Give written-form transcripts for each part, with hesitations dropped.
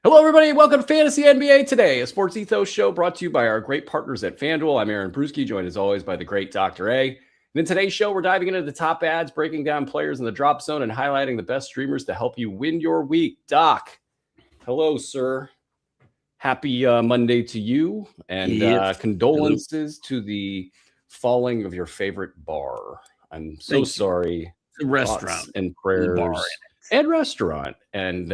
Hello, everybody. Welcome to Fantasy NBA Today, a sports ethos show brought to you by our great partners at FanDuel. I'm Aaron Bruski, joined as always by the great Dr. A. And in today's show, we're diving into the top ads, breaking down players in the drop zone, and highlighting the best streamers to help you win your week. Doc, hello, sir. Happy Monday to you, and condolences to the falling of your favorite bar. I'm so sorry. The restaurant Thoughts and prayers and restaurant. And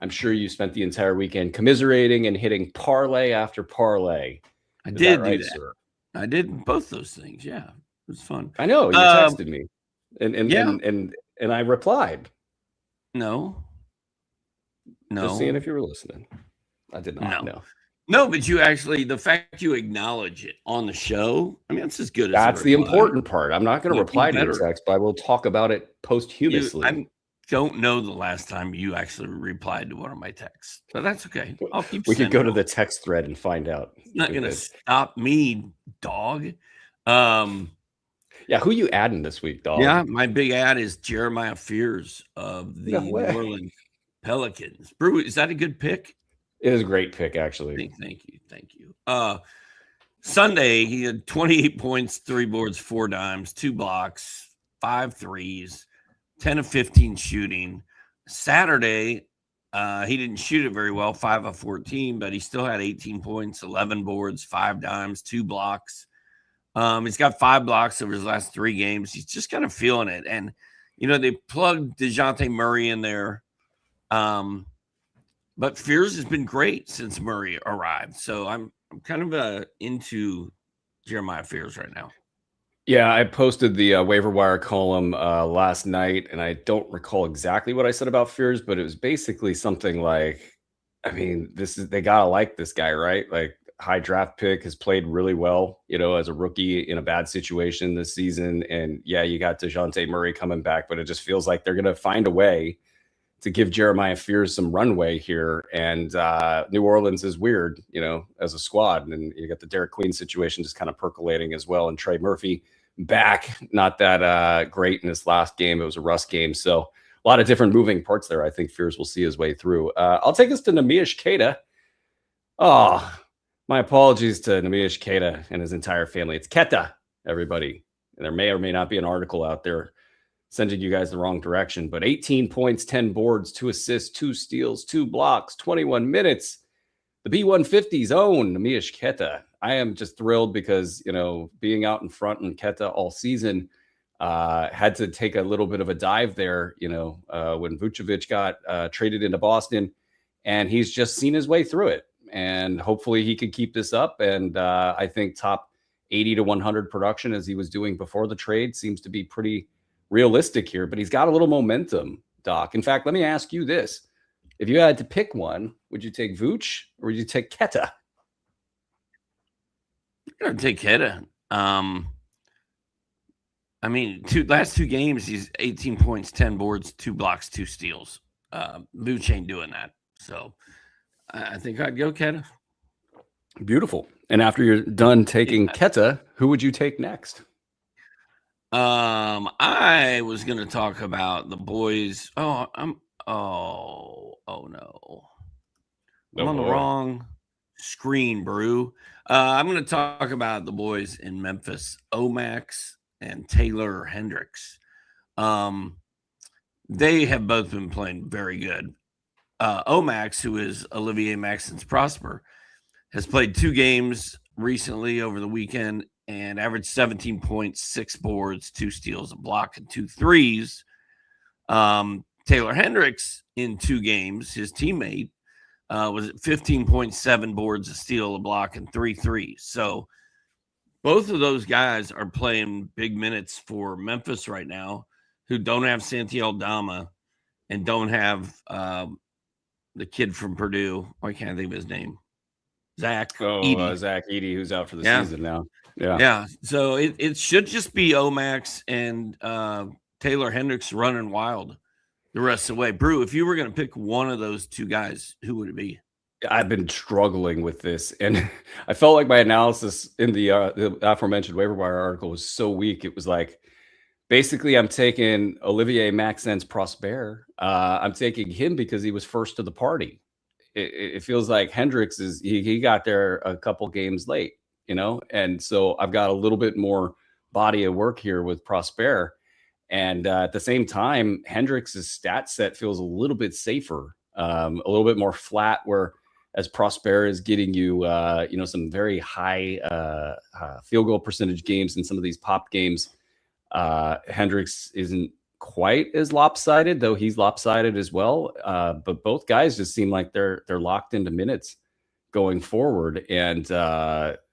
I'm sure you spent the entire weekend commiserating and hitting parlay after parlay. I did do that. Sir? I did both those things. Yeah, it was fun. I know you texted me, and I replied. No. Just seeing if you were listening. I did not. No, but you actually, the fact you acknowledge it on the show, I mean, that's as good as that's the important part. I'm not going to reply to your text, but I will talk about it posthumously. I don't know the last time you actually replied to one of my texts, but that's okay. I'll keep. We could go to the text thread and find out. It's not going to stop me, dog. Yeah, who you adding this week, dog? Yeah, my big ad is Jeremiah Fears of the New Orleans Pelicans. Brew, is that a good pick? It is a great pick, actually. Thank you. Sunday, he had 28 points, 3 boards, 4 dimes, 2 blocks, 5 threes, 10 of 15 shooting. Saturday, he didn't shoot it very well, 5 of 14, but he still had 18 points, 11 boards, 5 dimes, 2 blocks. He's got 5 blocks over his last 3 games. He's just kind of feeling it. And, they plugged DeJounte Murray in there. But Fears has been great since Murray arrived. So I'm kind of into Jeremiah Fears right now. Yeah, I posted the waiver wire column last night, and I don't recall exactly what I said about Fears, but it was basically something like, I mean, they gotta like this guy, right? Like, high draft pick, has played really well, as a rookie in a bad situation this season. And yeah, you got DeJounte Murray coming back, but it just feels like they're gonna find a way to give Jeremiah Fears some runway here. And New Orleans is weird, as a squad. And you got the Derek Queen situation just kind of percolating as well. And Trey Murphy back, not that great in his last game. It was a rust game. So a lot of different moving parts there. I think Fears will see his way through. I'll take us to Neemias Queta. Oh, my apologies to Neemias Queta and his entire family. It's Queta, everybody. And there may or may not be an article out there sending you guys the wrong direction, but 18 points, 10 boards, 2 assists, 2 steals, 2 blocks, 21 minutes. The B150's own Neemias Queta. I am just thrilled because, being out in front in Queta all season, had to take a little bit of a dive there, when Vucevic got traded into Boston, and he's just seen his way through it. And hopefully he could keep this up. And I think top 80 to 100 production, as he was doing before the trade, seems to be pretty realistic here, but he's got a little momentum, Doc. In fact, let me ask you this. If you had to pick one, would you take Vooch or would you take Queta? I'm going to take Queta. Last 2 games, he's 18 points, 10 boards, 2 blocks, 2 steals. Vooch ain't doing that. So I think I'd go Queta. Beautiful. And after you're done taking Queta, who would you take next? I was going to talk about the boys. No. I'm on the wrong screen, Brew. I'm going to talk about the boys in Memphis, Omax and Taylor Hendricks. They have both been playing very good. Omax, who is Olivier Maxence Prosper, has played 2 games recently over the weekend and averaged 17 points, 6 boards, 2 steals, a block, and 2 threes. Taylor Hendricks in 2 games, his teammate, was at 15.7 boards, a steal, a block, and 3 threes. So both of those guys are playing big minutes for Memphis right now, who don't have Santi Aldama and don't have the kid from Purdue. I can't think of his name. Zach Edey. Zach Edey, who's out for the season now. Yeah. So it should just be Omax and Taylor Hendricks running wild the rest of the way. Brew, if you were going to pick one of those 2 guys, who would it be? I've been struggling with this, and I felt like my analysis in the aforementioned waiver wire article was so weak. It was like, basically, I'm taking Olivier Maxence Prosper. I'm taking him because he was first to the party. it feels like Hendricks he got there a couple games late, and so I've got a little bit more body of work here with Prosper. And at the same time, Hendricks' stat set feels a little bit safer, a little bit more flat, where as Prosper is getting you, some very high field goal percentage games in some of these pop games. Hendricks isn't quite as lopsided, though he's lopsided as well. But both guys just seem like they're locked into minutes going forward, and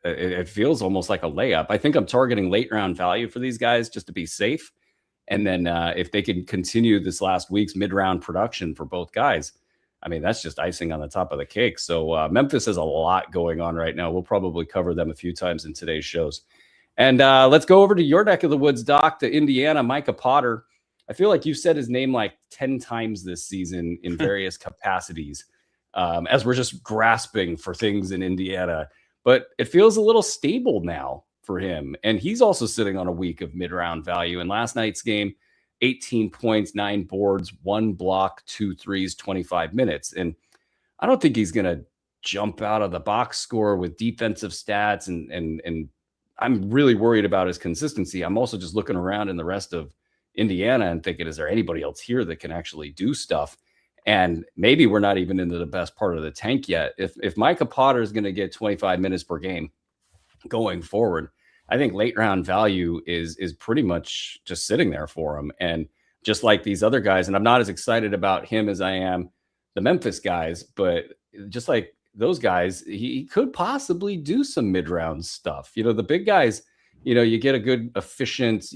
it feels almost like a layup. I think I'm targeting late round value for these guys just to be safe. And then if they can continue this last week's mid-round production for both guys, I mean, that's just icing on the top of the cake. So Memphis has a lot going on right now. We'll probably cover them a few times in today's shows. And let's go over to your neck of the woods, Doc, to Indiana, Micah Potter. I feel like you've said his name like 10 times this season in various capacities as we're just grasping for things in Indiana. But it feels a little stable now for him. And he's also sitting on a week of mid-round value. In last night's game, 18 points, 9 boards, 1 block, 2 threes, 25 minutes. And I don't think he's going to jump out of the box score with defensive stats. And I'm really worried about his consistency. I'm also just looking around in the rest of Indiana and thinking, is there anybody else here that can actually do stuff? And maybe we're not even into the best part of the tank yet. If Micah Potter is going to get 25 minutes per game going forward, I think late round value is pretty much just sitting there for him. And just like these other guys, and I'm not as excited about him as I am the Memphis guys, but just like those guys, he could possibly do some mid-round stuff. The big guys, you get a good efficient,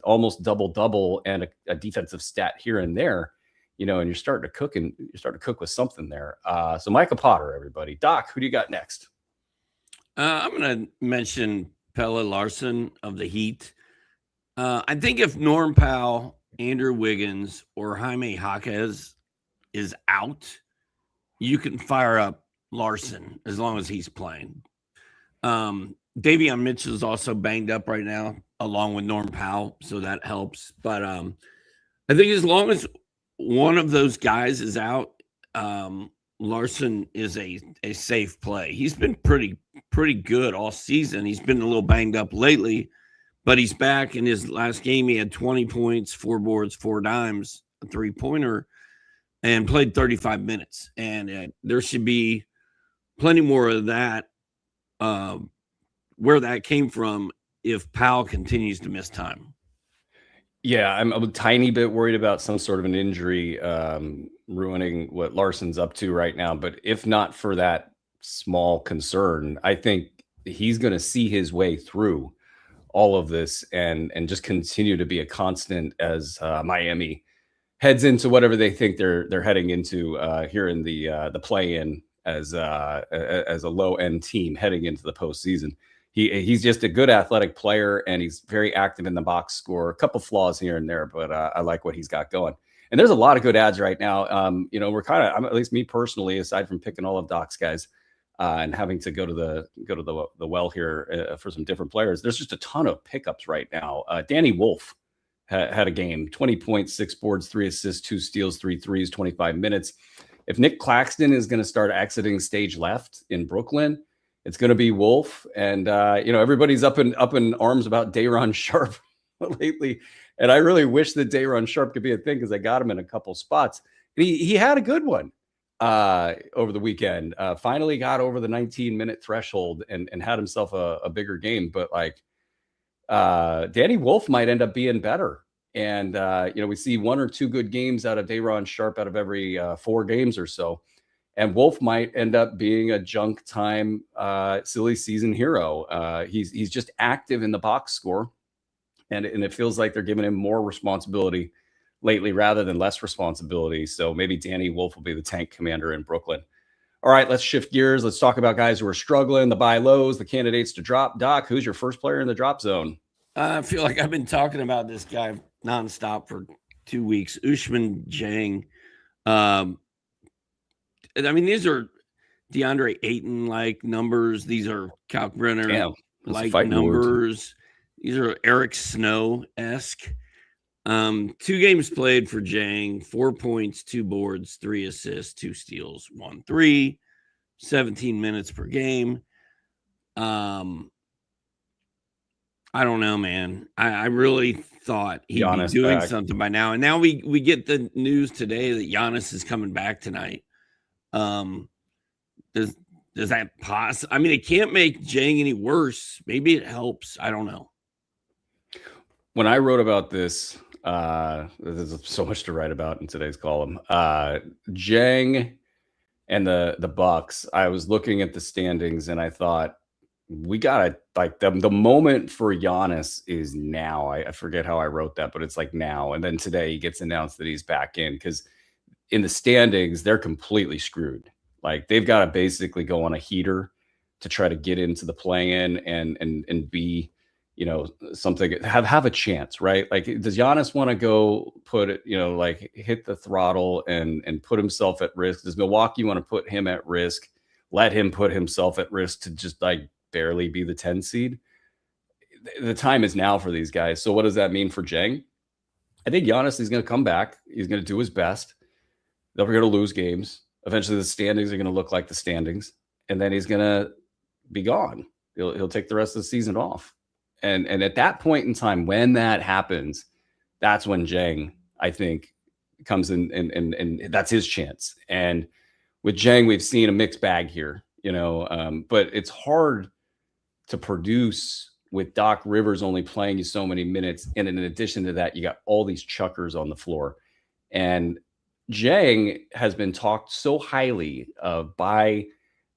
almost double and a defensive stat here and there, and you're starting to cook with something there. So Micah Potter, everybody. Doc, who do you got next? I'm going to mention Pelle Larsson of the Heat. I think if Norm Powell, Andrew Wiggins, or Jaime Jaquez is out, you can fire up Larsson as long as he's playing. Davion Mitchell is also banged up right now, along with Norm Powell, so that helps. But I think as long as one of those guys is out, Larsson is a safe play. He's been pretty good all season. He's been a little banged up lately, but he's back. In his last game, he had 20 points, 4 boards, 4 dimes, a 3-pointer, and played 35 minutes. And there should be plenty more of that, where that came from if Powell continues to miss time. Yeah, I'm a tiny bit worried about some sort of an injury ruining what Larsson's up to right now. But if not for that small concern, I think he's going to see his way through all of this and just continue to be a constant as Miami heads into whatever they think they're heading into here in the play-in as a low-end team heading into the postseason. He's just a good athletic player, and he's very active in the box score. A couple flaws here and there, but I like what he's got going. And there's a lot of good ads right now. We're I'm at least me personally, aside from picking all of Doc's guys and having to go to the well here for some different players. There's just a ton of pickups right now. Danny Wolf had a game, 20 points, 6 boards, 3 assists, 2 steals, 3 threes, 25 minutes. If Nick Claxton is going to start exiting stage left in Brooklyn, it's going to be Wolf. And, everybody's up in arms about Day'Ron Sharpe lately. And I really wish that Day'Ron Sharpe could be a thing because I got him in a couple spots. He had a good one over the weekend. Finally got over the 19-minute threshold and had himself a bigger game. But Danny Wolf might end up being better. And, we see 1 or 2 good games out of Day'Ron Sharpe out of every 4 games or so. And Wolf might end up being a junk time, silly season hero. He's just active in the box score. And it feels like they're giving him more responsibility lately rather than less responsibility. So maybe Danny Wolf will be the tank commander in Brooklyn. All right, let's shift gears. Let's talk about guys who are struggling, the buy lows, the candidates to drop. Doc, who's your first player in the drop zone? I feel like I've been talking about this guy nonstop for 2 weeks. Usman Jang. These are DeAndre Ayton-like numbers. These are Kalkbrenner-like numbers. These are Eric Snow-esque. 2 games played for Jang, 4 points, 2 boards, 3 assists, 2 steals, 1-3, 17 minutes per game. I don't know, man. I really thought he'd Giannis be doing back. something by now. And now we get the news today that Giannis is coming back tonight. Does that I mean, it can't make Jang any worse. Maybe it helps. I don't know. When I wrote about this, there's so much to write about in today's column. Jang and the Bucks, I was looking at the standings and I thought, we gotta, like, the moment for Giannis is now. I forget how I wrote that, but it's like now. And then today he gets announced that he's back in, because in the standings they're completely screwed. Like, they've got to basically go on a heater to try to get into the play-in and be, something, have a chance, right? Like, does Giannis want to go put it, like, hit the throttle and put himself at risk? Does Milwaukee want to put him at risk? Let him put himself at risk to just, like, barely be the 10 seed? The time is now for these guys. So what does that mean for Jang? I think Giannis is going to come back. He's going to do his best. They're going to lose games. Eventually the standings are going to look like the standings, and then he's going to be gone. He'll take the rest of the season off. And at that point in time, when that happens, that's when Jang, I think, comes in, and that's his chance. And with Jang, we've seen a mixed bag here, but it's hard to produce with Doc Rivers only playing you so many minutes. And in addition to that, you got all these chuckers on the floor. And Jang has been talked so highly of by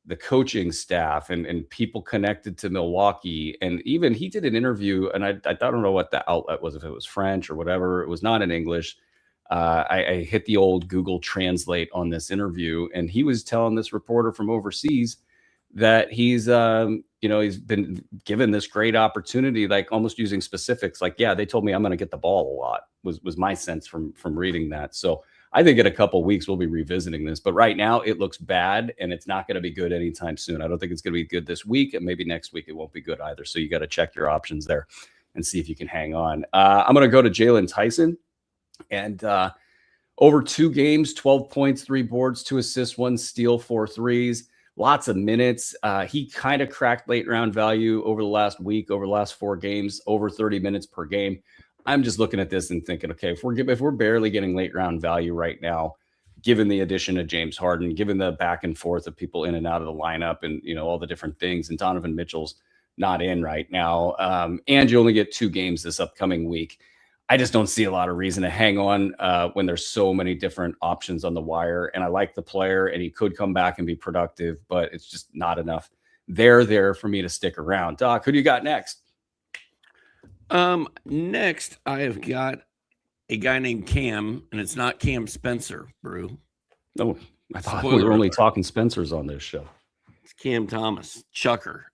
the coaching staff and people connected to Milwaukee. And even he did an interview, and I don't know what the outlet was, if it was French or whatever. It was not in English. I hit the old Google Translate on this interview, and he was telling this reporter from overseas that he's been given this great opportunity, like almost using specifics, like, yeah, they told me I'm going to get the ball a lot, was my sense from reading that. So I think in a couple of weeks we'll be revisiting this, but right now it looks bad, and it's not going to be good anytime soon. I don't think it's going to be good this week, and maybe next week it won't be good either. So you got to check your options there and see if you can hang on. I'm going to go to Jalen Tyson, and over 2 games, 12 points, 3 boards, 2 assists, 1 steal, 4 threes. Lots of minutes. He kind of cracked late round value over the last week, over the last 4 games, over 30 minutes per game. I'm just looking at this and thinking, okay, if we're barely getting late round value right now, given the addition of James Harden, given the back and forth of people in and out of the lineup, and all the different things, and Donovan Mitchell's not in right now, and you only get 2 games this upcoming week, I just don't see a lot of reason to hang on when there's so many different options on the wire. And I like the player, and he could come back and be productive, but it's just not enough there for me to stick around. Doc, who do you got next? Next, I have got a guy named Cam, and it's not Cam Spencer, Brew. Oh, I thought we were only talking Spencers on this show. It's Cam Thomas, Chucker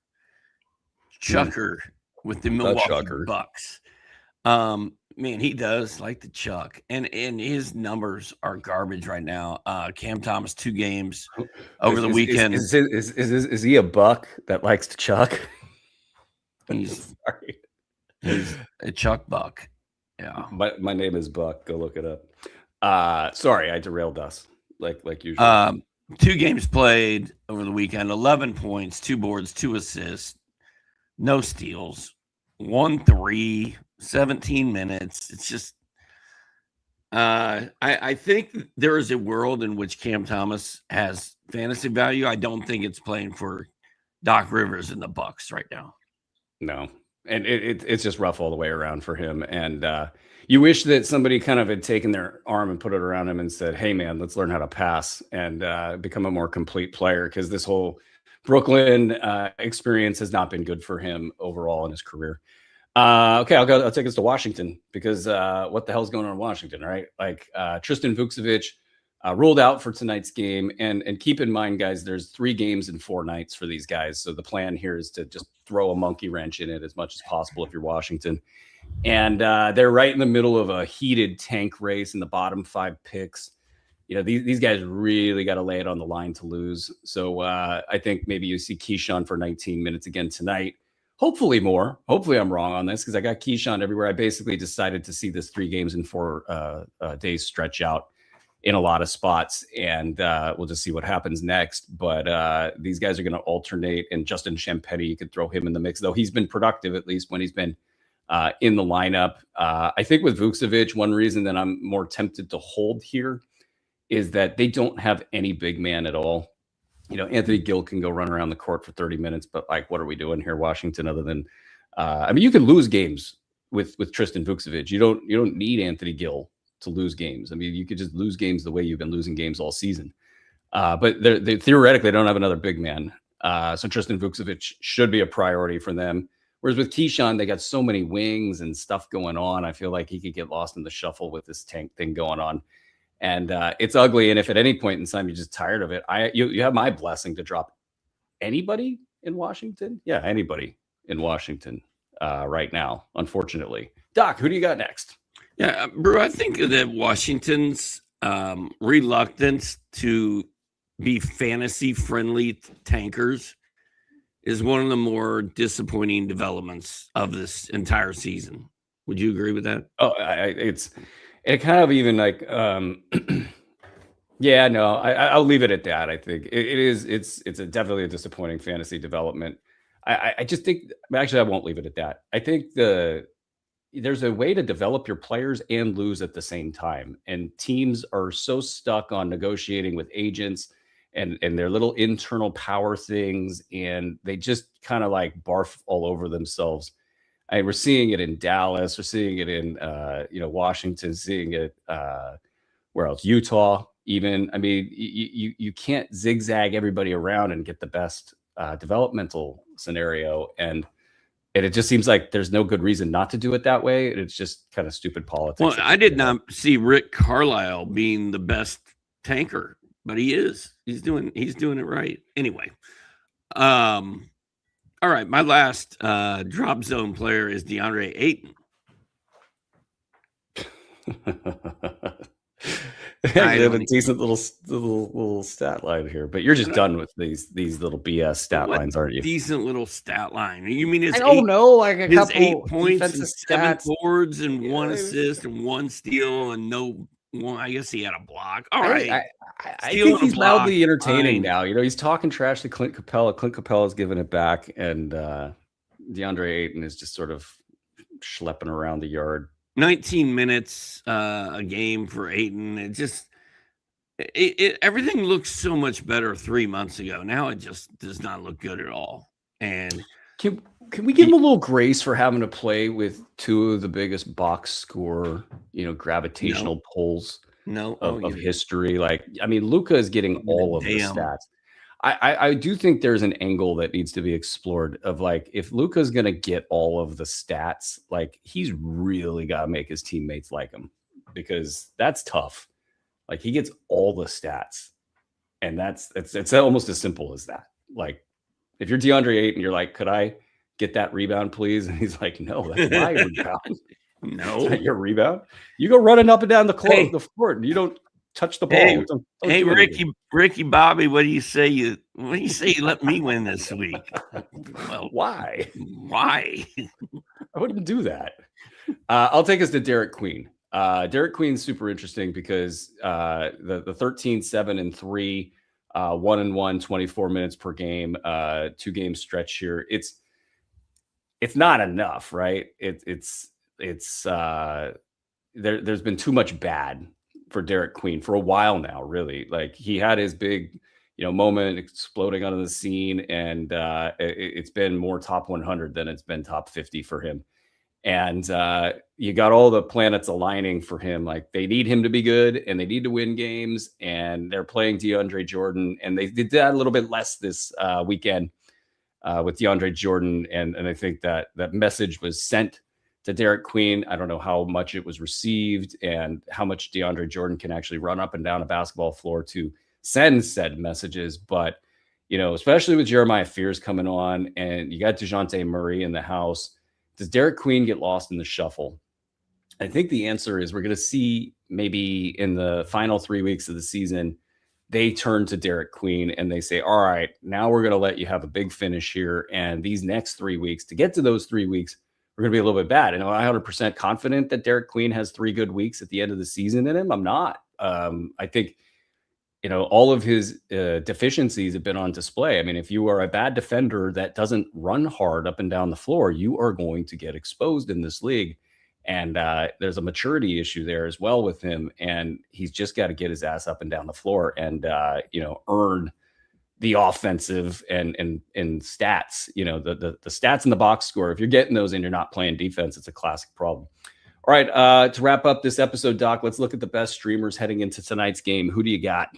with the Milwaukee Bucks. Man, he does like to chuck, and his numbers are garbage right now. Cam Thomas, 2 games over the weekend. Is he a buck that likes to chuck? He's a chuck buck. Yeah. My name is Buck. Go look it up. Sorry, I derailed us like usual. 2 games played over the weekend, 11 points, 2 boards, 2 assists, no steals, 1-3, 17 minutes. It's just I think there is a world in which Cam Thomas has fantasy value. I don't think it's playing for Doc Rivers and the Bucks right now. No. And it's just rough all the way around for him. And you wish that somebody kind of had taken their arm and put it around him and said, hey, man, let's learn how to pass and become a more complete player, because this whole Brooklyn experience has not been good for him overall in his career. Okay, I'll take us to Washington, because what the hell's going on in Washington, right? Like Tristan Vukcevic ruled out for tonight's game. And keep in mind, guys, there's 3 games in 4 nights for these guys. So the plan here is to just throw a monkey wrench in it as much as possible if you're Washington. And they're right in the middle of a heated tank race in the bottom 5 picks. These guys really got to lay it on the line to lose. So I think maybe you see Keyshawn for 19 minutes again tonight. Hopefully more. Hopefully I'm wrong on this because I got Keyshawn everywhere. I basically decided to see this 3 games in 4 days stretch out in a lot of spots, and we'll just see what happens next. But these guys are going to alternate, and Justin Champetti, you could throw him in the mix, though he's been productive at least when he's been in the lineup. I think with Vucevic, one reason that I'm more tempted to hold here is that they don't have any big man at all. Anthony Gill can go run around the court for 30 minutes, but like, what are we doing here, Washington? Other than, you can lose games with Tristan Vucevic. You don't need Anthony Gill to lose games. I mean, you could just lose games the way you've been losing games all season. But they theoretically don't have another big man. So Tristan Vucevic should be a priority for them. Whereas with Keyshawn, they got so many wings and stuff going on. I feel like he could get lost in the shuffle with this tank thing going on. And it's ugly. And if at any point in time you're just tired of it, you have my blessing to drop anybody in Washington. Yeah, anybody in Washington right now, unfortunately. Doc, who do you got next? Yeah, Brew, I think that Washington's reluctance to be fantasy-friendly tankers is one of the more disappointing developments of this entire season. Would you agree with that? Oh, it kind of even like, yeah, no, I'll leave it at that. I think it's definitely a disappointing fantasy development. I just think, actually, I won't leave it at that. I think there's a way to develop your players and lose at the same time. And teams are so stuck on negotiating with agents and their little internal power things. And they just kind of like barf all over themselves. We're seeing it in Dallas. We're seeing it in, Washington, seeing it, where else? Utah, even. I mean, you can't zigzag everybody around and get the best developmental scenario. And it just seems like there's no good reason not to do it that way. It's just kind of stupid politics. Well, I did not see Rick Carlisle being the best tanker, but he is. He's doing it right. Anyway, all right, my last drop zone player is DeAndre Ayton. I have a decent little stat line here, but you're just done with these little BS stat lines, aren't you? Decent little stat line. You mean I don't know, like a couple 8 points and 7 stats. boards and 1 assist and 1 steal and no one. I guess he had a block. All right. I think he's mildly entertaining now. He's talking trash to Clint Capella. Clint Capella's giving it back, and DeAndre Ayton is just sort of schlepping around the yard. 19 minutes a game for Ayton. Everything looks so much better 3 months ago. Now it just does not look good at all. And can we give him a little grace for having to play with 2 of the biggest box score, gravitational pulls of history? Like, I mean, Luka is getting all of the stats. I do think there's an angle that needs to be explored of like, if Luka's going to get all of the stats, like he's really got to make his teammates like him, because that's tough. Like, he gets all the stats, and it's almost as simple as that. Like, if you're DeAndre Ayton, you're like, could I get that rebound, please? And he's like, no, that's my rebound. No, it's not your rebound. You go running up and down the court. You don't touch the ball. Hey, Ricky Bobby, what do you say? You let me win this week? Well, why? Why? I wouldn't do that. I'll take us to Derek Queen. Derek Queen's super interesting because the 13, 7, and 3, 1-1, 24 minutes per game, 2-game stretch here. It's not enough, right? There's been too much bad for Derek Queen for a while now, really. Like, he had his big, moment exploding onto the scene, and it's been more top 100 than it's been top 50 for him. And you got all the planets aligning for him. Like, they need him to be good, and they need to win games, and they're playing DeAndre Jordan, and they did that a little bit less this weekend with DeAndre Jordan, and I think that message was sent to Derek Queen. I don't know how much it was received and how much DeAndre Jordan can actually run up and down a basketball floor to send said messages. But, especially with Jeremiah Fears coming on, and you got DeJounte Murray in the house, does Derek Queen get lost in the shuffle? I think the answer is we're going to see maybe in the final 3 weeks of the season they turn to Derek Queen and they say, all right, now we're going to let you have a big finish here. And these next 3 weeks, to get to those 3 weeks, we're going to be a little bit bad. And I'm 100% confident that Derek Queen has 3 good weeks at the end of the season in him. I'm not. I think, all of his deficiencies have been on display. I mean, if you are a bad defender that doesn't run hard up and down the floor, you are going to get exposed in this league. And there's a maturity issue there as well with him. And he's just got to get his ass up and down the floor and, earn the offensive and stats, the stats in the box score. If you're getting those and you're not playing defense, it's a classic problem. All right. To wrap up this episode, Doc, let's look at the best streamers heading into tonight's game. Who do you got?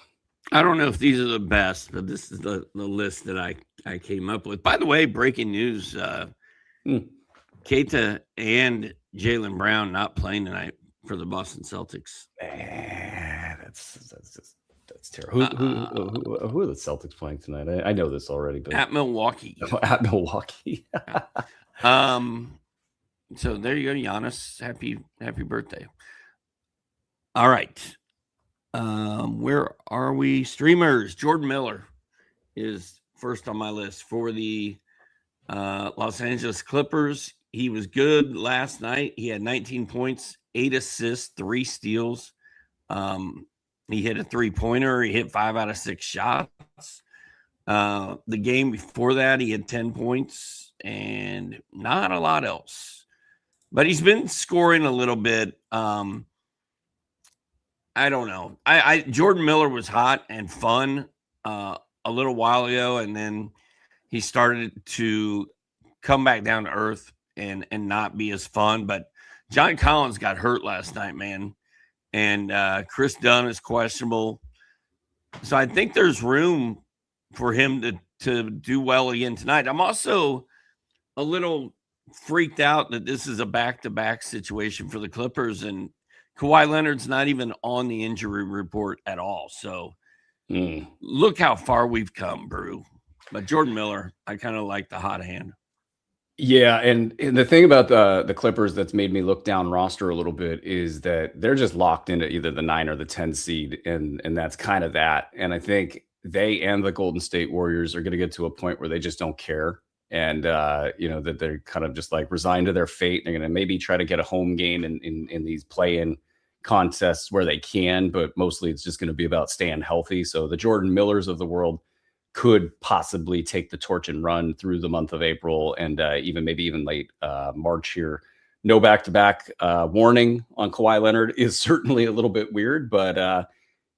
I don't know if these are the best, but this is the list that I came up with. By the way, breaking news, Keita and Jaylen Brown not playing tonight for the Boston Celtics. That's terrible. Who are the Celtics playing tonight? I know this already, but at Milwaukee. At Milwaukee. So there you go, Giannis. Happy birthday. All right. Where are we? Streamers. Jordan Miller is first on my list for the Los Angeles Clippers. He was good last night. He had 19 points, 8 assists, 3 steals. He hit a 3-pointer. He hit 5 out of 6 shots. The game before that, he had 10 points and not a lot else. But he's been scoring a little bit. I don't know. Jordan Miller was hot and fun a little while ago, and then he started to come back down to earth and not be as fun. But John Collins got hurt last night, man, and Chris Dunn is questionable. So I think there's room for him to do well again tonight. I'm also a little freaked out that this is a back-to-back situation for the Clippers, and Kawhi Leonard's not even on the injury report at all. So look how far we've come, Brew. But Jordan Miller, I kind of like the hot hand. Yeah, and the thing about the Clippers that's made me look down roster a little bit is that they're just locked into either the 9 or the 10 seed, and that's kind of that. And I think they and the Golden State Warriors are going to get to a point where they just don't care. And, that they're kind of just like resigned to their fate. They're going to maybe try to get a home game in these play-in contests where they can, but mostly it's just going to be about staying healthy. So the Jordan Millers of the world could possibly take the torch and run through the month of April and even late March here. No back-to-back warning on Kawhi Leonard is certainly a little bit weird, but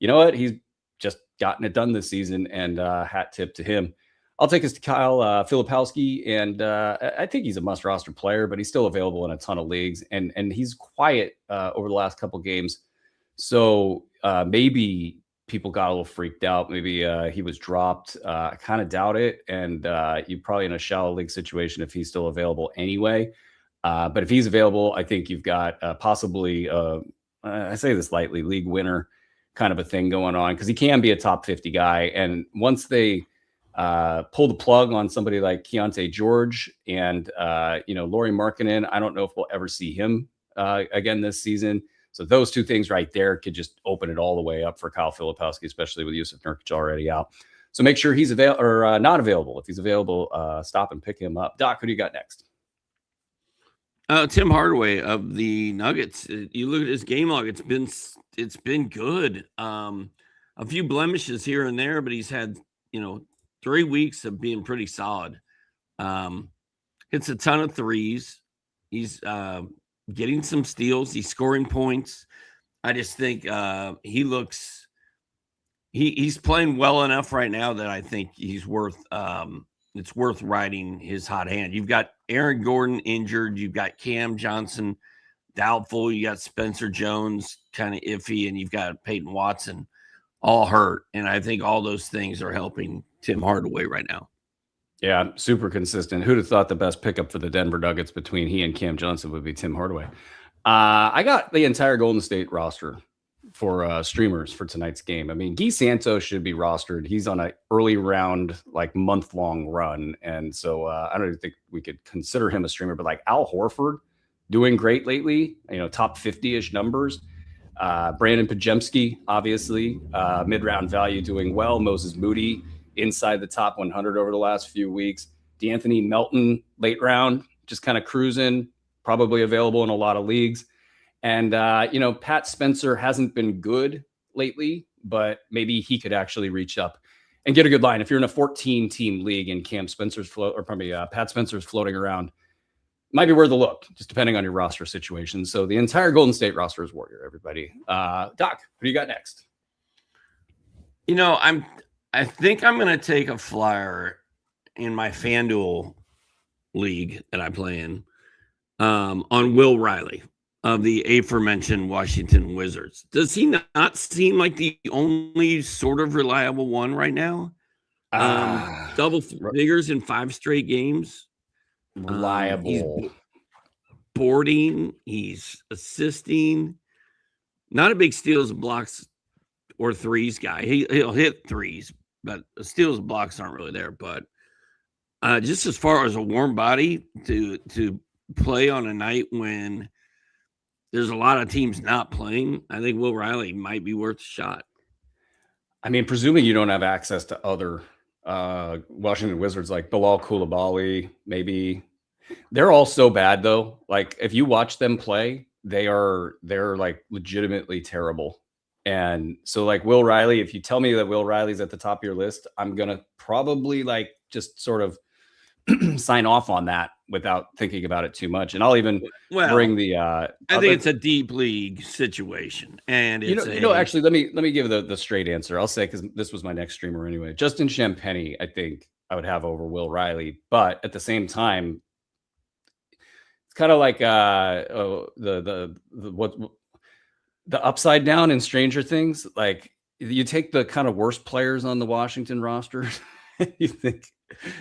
you know what? He's just gotten it done this season, and hat tip to him. I'll take us to Kyle Filipowski, and I think he's a must-roster player, but he's still available in a ton of leagues, and he's quiet over the last couple games. So maybe people got a little freaked out. Maybe he was dropped. I kind of doubt it, and you're probably in a shallow league situation if he's still available anyway. But if he's available, I think you've got possibly, I say this lightly, league winner kind of a thing going on, because he can be a top 50 guy. And once they pull the plug on somebody like Keontae George and, Lauri Markkanen, I don't know if we'll ever see him again this season. So those two things right there could just open it all the way up for Kyle Filipowski, especially with Jusuf Nurkic already out. So make sure he's available or not available. If he's available, stop and pick him up. Doc, who do you got next? Tim Hardaway of the Nuggets. You look at his game log; it's been good. A few blemishes here and there, but he's had 3 weeks of being pretty solid. Hits a ton of threes. He's getting some steals. He's scoring points. I just think he's playing well enough right now that I think he's worth it's worth riding his hot hand. You've got Aaron Gordon injured. You've got Cam Johnson doubtful. You got Spencer Jones kind of iffy, and you've got Peyton Watson all hurt. And I think all those things are helping Tim Hardaway right now. Yeah, super consistent. Who'd have thought the best pickup for the Denver Nuggets between he and Cam Johnson would be Tim Hardaway? I got the entire Golden State roster for streamers for tonight's game. I mean, Guy Santos should be rostered. He's on an early round, like month-long run. And so I don't even think we could consider him a streamer, but like Al Horford doing great lately, top 50-ish numbers. Brandon Pajemski, obviously, mid-round value doing well. Moses Moody inside the top 100 over the last few weeks. D'Anthony Melton, late round, just kind of cruising, probably available in a lot of leagues. And, Pat Spencer hasn't been good lately, but maybe he could actually reach up and get a good line. If you're in a 14-team league and Pat Spencer's floating around, might be worth a look, just depending on your roster situation. So the entire Golden State roster is Warrior, everybody. Doc, what do you got next? I think I'm going to take a flyer in my FanDuel league that I play in on Will Riley of the aforementioned Washington Wizards. Does he not seem like the only sort of reliable one right now? Double figures in 5 straight games. Reliable. He's boarding. He's assisting. Not a big steals, blocks, or threes guy. He'll hit threes, but steals and blocks aren't really there. But just as far as a warm body to play on a night when there's a lot of teams not playing, I think Will Riley might be worth a shot. I mean, presuming you don't have access to other Washington Wizards like Bilal Coulibaly, maybe. They're all so bad though. Like if you watch them play, they're like legitimately terrible. And so like Will Riley, if you tell me that Will Riley's at the top of your list, I'm gonna probably like just sort of sign off on that without thinking about it too much. And I'll even bring the I think it's a deep league situation. And it's actually let me give the straight answer. I'll say, because this was my next streamer anyway. Justin Champagnie, I think I would have over Will Riley, but at the same time, it's kind of like the upside down in Stranger Things. Like you take the kind of worst players on the Washington roster, you think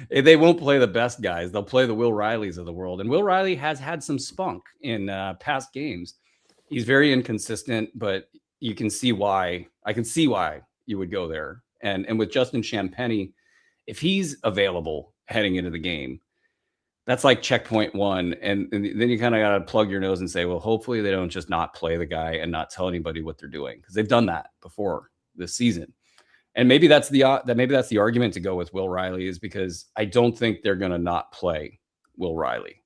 they won't play the best guys. They'll play the Will Rileys of the world. And Will Riley has had some spunk in past games. He's very inconsistent, but you can see why. I can see why you would go there. And with Justin Champagnie, if he's available heading into the game, that's like checkpoint one. And then you kind of got to plug your nose and say, well, hopefully they don't just not play the guy and not tell anybody what they're doing, because they've done that before this season. And maybe that's the argument to go with Will Riley, is because I don't think they're going to not play Will Riley.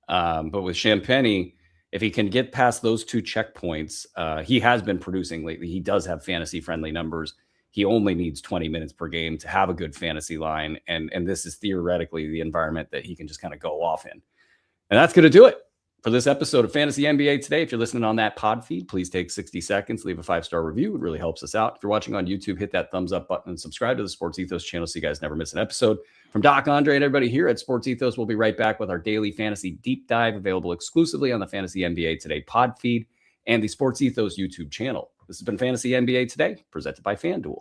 But with Champagnie, if he can get past those 2 checkpoints, he has been producing lately. He does have fantasy friendly numbers. He only needs 20 minutes per game to have a good fantasy line. And this is theoretically the environment that he can just kind of go off in. And that's going to do it for this episode of Fantasy NBA Today. If you're listening on that pod feed, please take 60 seconds, leave a 5-star review. It really helps us out. If you're watching on YouTube, hit that thumbs up button and subscribe to the Sports Ethos channel so you guys never miss an episode. From Doc, Andre, and everybody here at Sports Ethos, we'll be right back with our daily fantasy deep dive, available exclusively on the Fantasy NBA Today pod feed and the Sports Ethos YouTube channel. This has been Fantasy NBA Today, presented by FanDuel.